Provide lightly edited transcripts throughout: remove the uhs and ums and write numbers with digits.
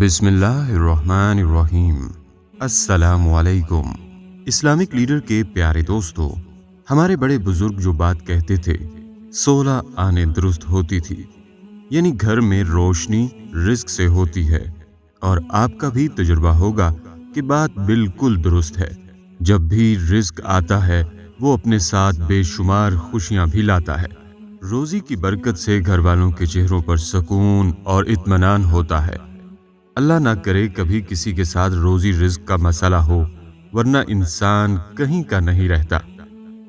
बिस्मिल्लाहिर्रहमानिर्रहीम। अस्सलामुअलैकुम। Islamic leader के प्यारे दोस्तों, हमारे बड़े बुजुर्ग जो बात कहते थे 16 आने दुरुस्त होती थी, यानी घर में रोशनी रिस्क से होती है। और आपका भी तजुर्बा होगा कि बात बिल्कुल दुरुस्त है। जब भी रिस्क आता है वो अपने साथ बेशुमार खुशियां भी लाता है। रोजी की बरकत से घर वालों के चेहरों पर सुकून और इत्मीनान होता है। अल्लाह ना करे कभी किसी के साथ रोजी रिस्क का मसला हो, वरना इंसान कहीं का नहीं रहता।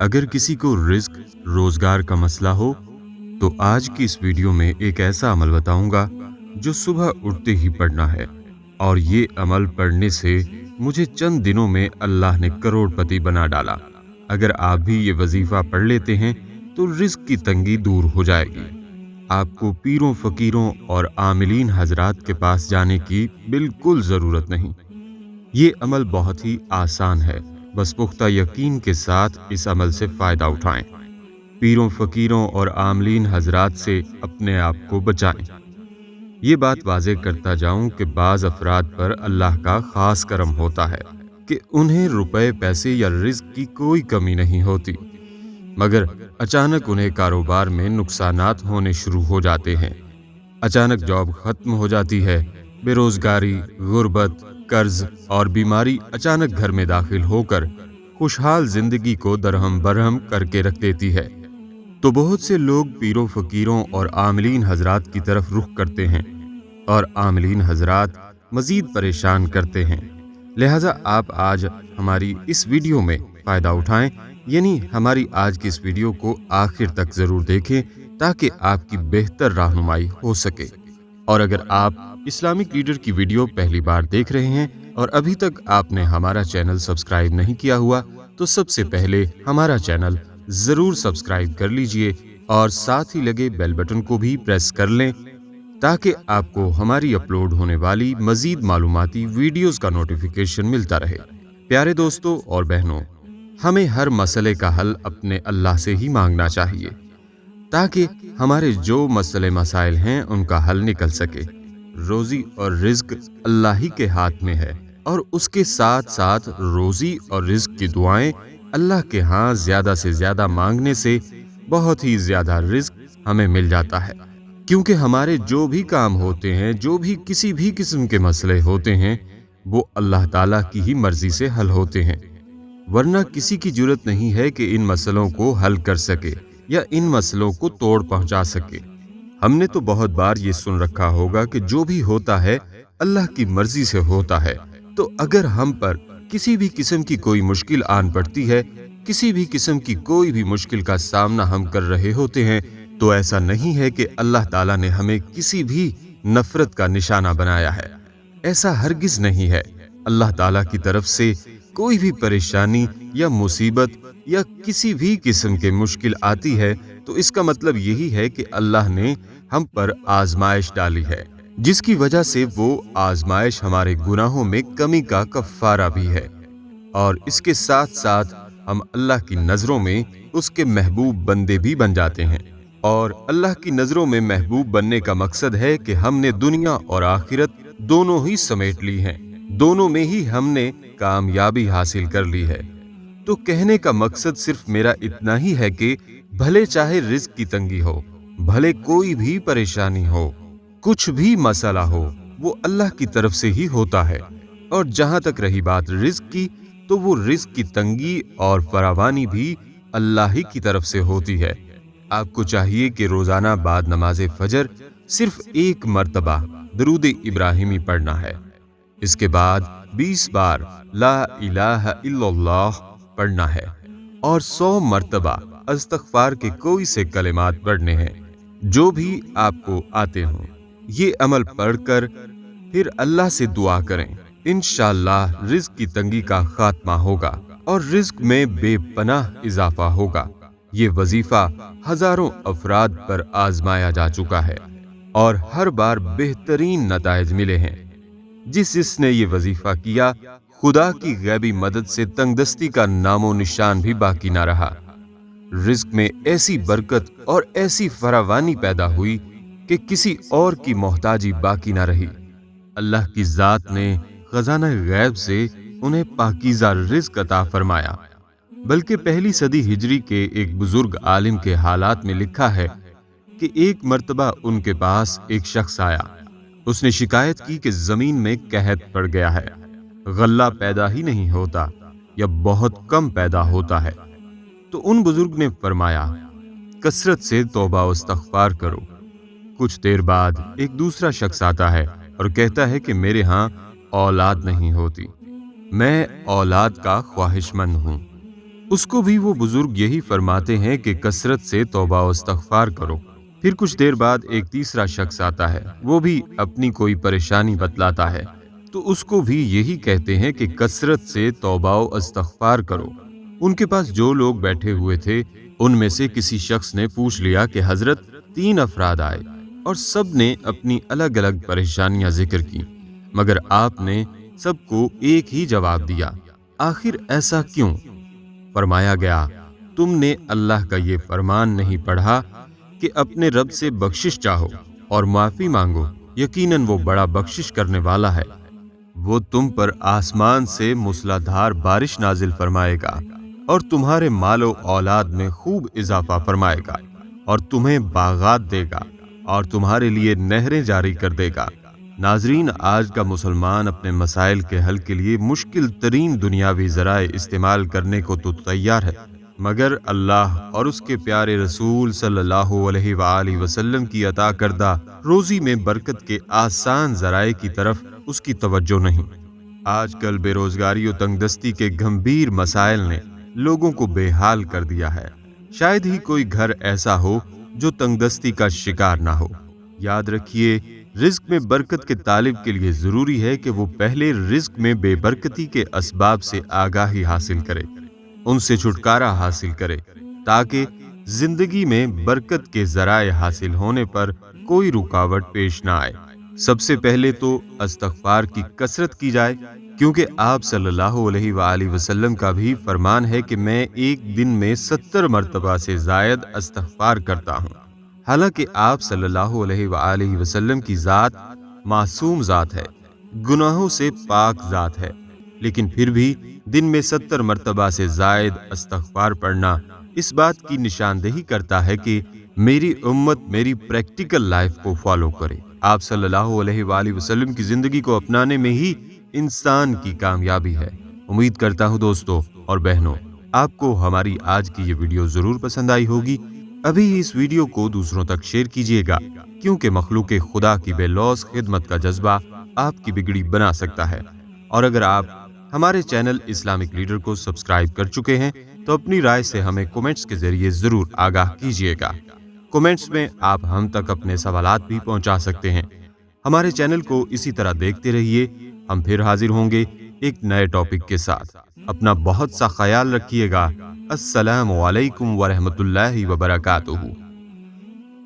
अगर किसी को रिस्क रोजगार का मसला हो तो आज की इस वीडियो में एक ऐसा अमल बताऊंगा जो सुबह उठते ही पढ़ना है, और ये अमल पढ़ने से मुझे चंद दिनों में अल्लाह ने करोड़पति बना डाला। अगर आप भी ये वजीफा पढ़ लेते हैं तो रिस्क की तंगी दूर हो जाएगी। आपको पीरों फकीरों और आमिलीन हजरात के पास जाने की बिल्कुल जरूरत नहीं। ये अमल बहुत ही आसान है, बस पुख्ता यकीन के साथ इस अमल से फायदा उठाएं। पीरों फकीरों और आमिलीन हजरात से अपने आप को बचाएं। ये बात वाज़ेह करता जाऊं कि बाज़ अफराद पर अल्लाह का खास करम होता है कि उन्हें रुपए पैसे या रिस्क की कोई कमी नहीं होती, मगर अचानक उन्हें कारोबार में नुकसानात होने शुरू हो जाते हैं। अचानक जॉब खत्म हो जाती है। बेरोजगारी, गुर्बत, कर्ज और बीमारी अचानक घर में दाखिल होकर खुशहाल जिंदगी को दरहम बरहम करके रख देती है। तो बहुत से लोग पीरों फकीरों और आमिलीन हजरात की तरफ रुख करते हैं, और आमिलीन हजरात मजीद परेशान करते हैं। लिहाजा आप आज हमारी इस वीडियो में फ़ायदा उठाएं, यानी हमारी आज की इस वीडियो को आखिर तक ज़रूर देखें ताकि आपकी बेहतर रहनुमाई हो सके। और अगर आप इस्लामिक लीडर की वीडियो पहली बार देख रहे हैं और अभी तक आपने हमारा चैनल सब्सक्राइब नहीं किया हुआ, तो सबसे पहले हमारा चैनल ज़रूर सब्सक्राइब कर लीजिए और साथ ही लगे बेल बटन को भी प्रेस कर लें ताकि आपको हमारी अपलोड होने वाली मज़ीद मालूमाती वीडियोज़ का नोटिफिकेशन मिलता रहे। प्यारे दोस्तों और बहनों, हमें हर मसले का हल अपने अल्लाह से ही मांगना चाहिए ताकि हमारे जो मसले मसाइल हैं उनका हल निकल सके। रोजी और रिज्क अल्लाह ही के हाथ में है, और उसके साथ साथ रोजी और रिज्क की दुआएं अल्लाह के यहाँ ज्यादा से ज्यादा मांगने से बहुत ही ज्यादा रिज्क हमें मिल जाता है। क्योंकि हमारे जो भी काम होते हैं, जो भी किसी भी किस्म के मसले होते हैं, वो अल्लाह ताला की ही मर्जी से हल होते हैं, वरना किसी की जरूरत नहीं है कि इन मसलों को हल कर सके या इन मसलों को तोड़ पहुंचा सके। हमने तो बहुत बार ये सुन रखा होगा कि जो भी होता है अल्लाह की मर्जी से होता है। तो अगर हम पर किसी भी किस्म की कोई मुश्किल आन पड़ती है, किसी भी किस्म की कोई भी मुश्किल का सामना हम कर रहे होते हैं, तो ऐसा नहीं है कि अल्लाह ताला ने हमें किसी भी नफरत का निशाना बनाया है। ऐसा हरगिज नहीं है। अल्लाह ताला की तरफ से कोई भी परेशानी या मुसीबत या किसी भी किस्म के मुश्किल आती है तो इसका मतलब यही है कि अल्लाह ने हम पर आजमाइश डाली है, जिसकी वजह से वो आजमाइश हमारे गुनाहों में कमी का कफ्फारा भी है। और इसके साथ साथ हम अल्लाह की नजरों में उसके महबूब बंदे भी बन जाते हैं। और अल्लाह की नजरों में महबूब बनने का मकसद है कि हमने दुनिया और आखिरत दोनों ही समेट ली हैं, दोनों में ही हमने कामयाबी हासिल कर ली है। तो कहने का मकसद सिर्फ मेरा इतना ही है कि भले चाहे रिज्क की तंगी हो, भले कोई भी परेशानी हो, कुछ भी मसला हो, वो अल्लाह की तरफ से ही होता है। और जहां तक रही बात रिज्क की, तो वो रिज्क की तंगी और फरावानी भी अल्लाह ही की तरफ से होती है। आपको चाहिए कि रोजाना बाद नमाज फजर सिर्फ एक मर्तबा दरूद इब्राहिमी पढ़ना है। इसके बाद 20 बार ला इलाहा इल्लल्लाह पढ़ना है और 100 मर्तबा अस्तगफार के कोई से कलिमात पढ़ने हैं जो भी आपको आते हों। ये अमल पढ़कर फिर अल्लाह से दुआ करें। इंशाअल्लाह रिज्क की तंगी का खात्मा होगा और रिज्क में बेपनाह इजाफा होगा। ये वजीफा हजारों अफराद पर आजमाया जा चुका है और हर बार बेहतरीन नताइज मिले हैं। जिसने ये वजीफा किया, खुदा की गैबी मदद से तंगदस्ती का नामो निशान भी बाकी ना रहा। रिज्क में ऐसी बरकत और ऐसी फरावानी पैदा हुई कि किसी और की मोहताजी बाकी ना रही। اللہ کی ذات نے خزانہ غیب سے انہیں پاکیزہ رزق عطا فرمایا۔ بلکہ پہلی صدی ہجری کے ایک بزرگ عالم کے حالات میں لکھا ہے کہ ایک مرتبہ ان کے پاس ایک شخص آیا۔ اس نے شکایت کی کہ زمین میں قحط پڑ گیا ہے، غلہ پیدا ہی نہیں ہوتا یا بہت کم پیدا ہوتا ہے۔ تو ان بزرگ نے فرمایا، کثرت سے توبہ و استغفار کرو۔ کچھ دیر بعد ایک دوسرا شخص آتا ہے اور کہتا ہے کہ میرے ہاں اولاد نہیں ہوتی، میں اولاد کا خواہش مند ہوں۔ اس کو بھی وہ بزرگ یہی فرماتے ہیں کہ کثرت سے توبہ و استغفار کرو۔ پھر کچھ دیر بعد ایک تیسرا شخص آتا ہے، وہ بھی اپنی کوئی پریشانی بتلاتا ہے، تو اس کو بھی یہی کہتے ہیں کہ کثرت سے توبہ و استغفار کرو۔ ان کے پاس جو لوگ بیٹھے ہوئے تھے ان میں سے کسی شخص نے پوچھ لیا کہ حضرت 3 افراد آئے اور سب نے اپنی الگ الگ پریشانیاں ذکر کی، مگر آپ نے سب کو ایک ہی جواب دیا، آخر ایسا کیوں؟ فرمایا گیا، تم نے اللہ کا یہ فرمان نہیں پڑھا کہ اپنے رب سے بخشش چاہو اور معافی مانگو، یقیناً وہ بڑا بخشش کرنے والا ہے۔ وہ تم پر آسمان سے موسلادھار بارش نازل فرمائے گا اور تمہارے مال و اولاد میں خوب اضافہ فرمائے گا اور تمہیں باغات دے گا اور تمہارے لیے نہریں جاری کر دے گا۔ ناظرین، آج کا مسلمان اپنے مسائل کے حل کے لیے مشکل ترین دنیاوی ذرائع استعمال کرنے کو تو تیار ہے، مگر اللہ اور اس کے پیارے رسول صلی اللہ علیہ وآلہ وسلم کی عطا کردہ روزی میں برکت کے آسان ذرائع کی طرف اس کی توجہ نہیں۔ آج کل بے روزگاری و تنگ دستی کے گھمبیر مسائل نے لوگوں کو بے حال کر دیا ہے۔ شاید ہی کوئی گھر ایسا ہو جو تنگ دستی کا شکار نہ ہو۔ یاد رکھیے، رزق میں برکت کے طالب کے لیے ضروری ہے کہ وہ پہلے رزق میں بے برکتی کے اسباب سے آگاہی حاصل کرے، ان سے چھٹکارا حاصل کرے، تاکہ زندگی میں برکت کے ذرائع حاصل ہونے پر کوئی رکاوٹ پیش نہ آئے۔ سب سے پہلے تو استغفار کی کثرت کی جائے، کیونکہ آپ صلی اللہ علیہ وآلہ وسلم کا بھی فرمان ہے کہ میں ایک دن میں 70 مرتبہ سے زائد استغفار کرتا ہوں۔ حالانکہ آپ صلی اللہ علیہ وآلہ وسلم کی ذات معصوم ذات ہے، گناہوں سے پاک ذات ہے، لیکن پھر بھی دن میں 70 مرتبہ سے زائد استغفار پڑھنا اس بات کی نشاندہی کرتا ہے کہ میری امت میری پریکٹیکل لائف کو فالو کرے۔ آپ صلی اللہ علیہ وآلہ وسلم کی زندگی کو اپنانے میں ہی انسان کی کامیابی ہے۔ امید کرتا ہوں دوستو اور بہنوں، آپ کو ہماری آج کی یہ ویڈیو ضرور پسند آئی ہوگی۔ ابھی اس ویڈیو کو دوسروں تک شیئر کیجیے گا، کیونکہ مخلوق خدا کی بے لوث خدمت کا جذبہ آپ کی بگڑی بنا سکتا ہے۔ اور اگر آپ ہمارے چینل اسلامک لیڈر کو سبسکرائب کر چکے ہیں تو اپنی رائے سے ہمیں کومنٹس کے ذریعے ضرور آگاہ کیجیے گا۔ کومنٹس میں آپ ہم تک اپنے سوالات بھی پہنچا سکتے ہیں۔ ہمارے چینل کو اسی طرح دیکھتے رہیے۔ ہم پھر حاضر ہوں گے ایک نئے ٹاپک کے ساتھ۔ اپنا بہت سا خیال رکھیے گا۔ السلام علیکم ورحمۃ اللہ وبرکاتہ۔